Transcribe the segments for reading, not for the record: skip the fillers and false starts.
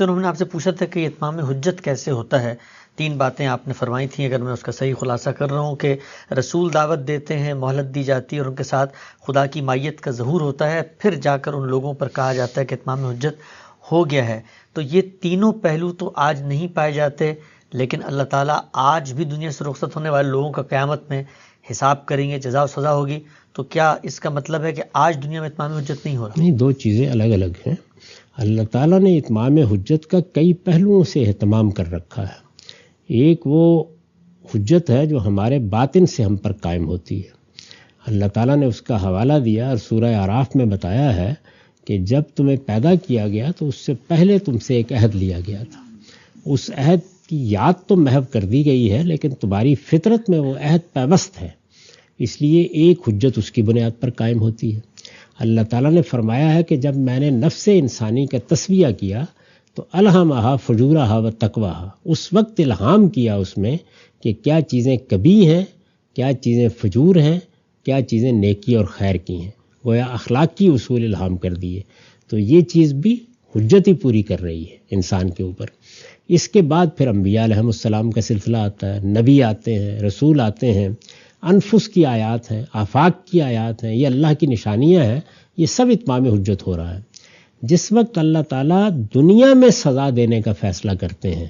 دنوں میں نے آپ سے پوچھا تھا کہ اتمام حجت کیسے ہوتا ہے. 3 باتیں آپ نے فرمائی تھیں، اگر میں اس کا صحیح خلاصہ کر رہا ہوں کہ رسول دعوت دیتے ہیں، مہلت دی جاتی ہے اور ان کے ساتھ خدا کی مائیت کا ظہور ہوتا ہے، پھر جا کر ان لوگوں پر کہا جاتا ہے کہ اتمام حجت ہو گیا ہے. تو یہ تینوں پہلو تو آج نہیں پائے جاتے، لیکن اللہ تعالیٰ آج بھی دنیا سے رخصت ہونے والے لوگوں کا قیامت میں حساب کریں گے، جزا و سزا ہوگی. تو کیا اس کا مطلب ہے کہ آج دنیا میں اتمام حجت نہیں ہو رہا؟ نہیں، 2 چیزیں الگ الگ ہیں. اللہ تعالیٰ نے اتمام حجت کا کئی پہلوؤں سے اہتمام کر رکھا ہے. ایک وہ حجت ہے جو ہمارے باطن سے ہم پر قائم ہوتی ہے. اللہ تعالیٰ نے اس کا حوالہ دیا اور سورہ اعراف میں بتایا ہے کہ جب تمہیں پیدا کیا گیا تو اس سے پہلے تم سے ایک عہد لیا گیا تھا. اس عہد کی یاد تو محو کر دی گئی ہے، لیکن تمہاری فطرت میں وہ عہد پیوست ہے، اس لیے ایک حجت اس کی بنیاد پر قائم ہوتی ہے. اللہ تعالیٰ نے فرمایا ہے کہ جب میں نے نفس انسانی کا تسویہ کیا تو الہمہا فجورہا و تقواہا، اس وقت الہام کیا اس میں کہ کیا چیزیں کبھی ہیں، کیا چیزیں فجور ہیں، کیا چیزیں نیکی اور خیر کی ہیں. گویا اخلاق کی اصول الہام کر دیے. تو یہ چیز بھی حجت ہی پوری کر رہی ہے انسان کے اوپر. اس کے بعد پھر انبیاء علیہ السلام کا سلسلہ آتا ہے، نبی آتے ہیں، رسول آتے ہیں، انفس کی آیات ہیں، آفاق کی آیات ہیں، یہ اللہ کی نشانیاں ہیں. یہ سب اتمام حجت ہو رہا ہے. جس وقت اللہ تعالیٰ دنیا میں سزا دینے کا فیصلہ کرتے ہیں،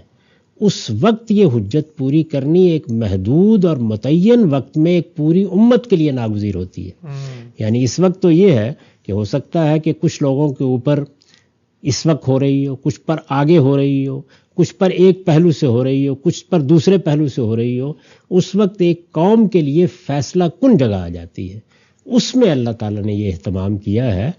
اس وقت یہ حجت پوری کرنی ایک محدود اور متعین وقت میں ایک پوری امت کے لیے ناگزیر ہوتی ہے. یعنی اس وقت تو یہ ہے کہ ہو سکتا ہے کہ کچھ لوگوں کے اوپر اس وقت ہو رہی ہو، کچھ پر آگے ہو رہی ہو، کچھ پر ایک پہلو سے ہو رہی ہو، کچھ پر دوسرے پہلو سے ہو رہی ہو. اس وقت ایک قوم کے لیے فیصلہ کن جگہ آ جاتی ہے. اس میں اللہ تعالیٰ نے یہ اہتمام کیا ہے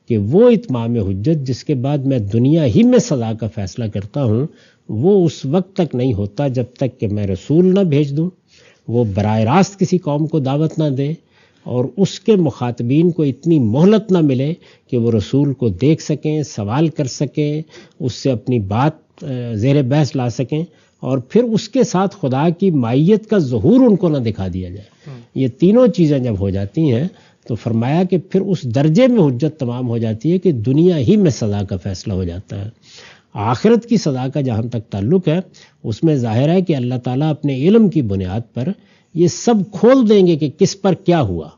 کہ وہ اتمام حجت جس کے بعد میں دنیا ہی میں سزا کا فیصلہ کرتا ہوں، وہ اس وقت تک نہیں ہوتا جب تک کہ میں رسول نہ بھیج دوں، وہ براہ راست کسی قوم کو دعوت نہ دے اور اس کے مخاطبین کو اتنی مہلت نہ ملے کہ وہ رسول کو دیکھ سکیں، سوال کر سکیں، اس سے اپنی بات زیر بحث لا سکیں، اور پھر اس کے ساتھ خدا کی مائیت کا ظہور ان کو نہ دکھا دیا جائے. یہ تینوں چیزیں جب ہو جاتی ہیں تو فرمایا کہ پھر اس درجے میں حجت تمام ہو جاتی ہے کہ دنیا ہی میں سزا کا فیصلہ ہو جاتا ہے. آخرت کی سزا کا جہاں تک تعلق ہے، اس میں ظاہر ہے کہ اللہ تعالیٰ اپنے علم کی بنیاد پر یہ سب کھول دیں گے کہ کس پر کیا ہوا.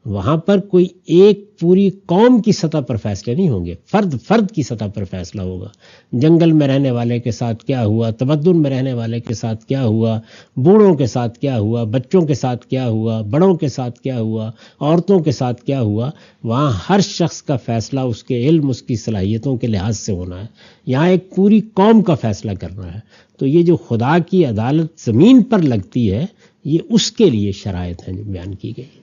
وہاں پر کوئی ایک پوری قوم کی سطح پر فیصلے نہیں ہوں گے، فرد فرد کی سطح پر فیصلہ ہوگا. جنگل میں رہنے والے کے ساتھ کیا ہوا، تمدن میں رہنے والے کے ساتھ کیا ہوا، بوڑھوں کے ساتھ کیا ہوا، بچوں کے ساتھ کیا ہوا، بڑوں کے ساتھ کیا ہوا، عورتوں کے ساتھ کیا ہوا. وہاں ہر شخص کا فیصلہ اس کے علم، اس کی صلاحیتوں کے لحاظ سے ہونا ہے. یہاں ایک پوری قوم کا فیصلہ کرنا ہے. تو یہ جو خدا کی عدالت زمین پر لگتی ہے، یہ اس کے لیے شرائط ہیں جو بیان کی گئی.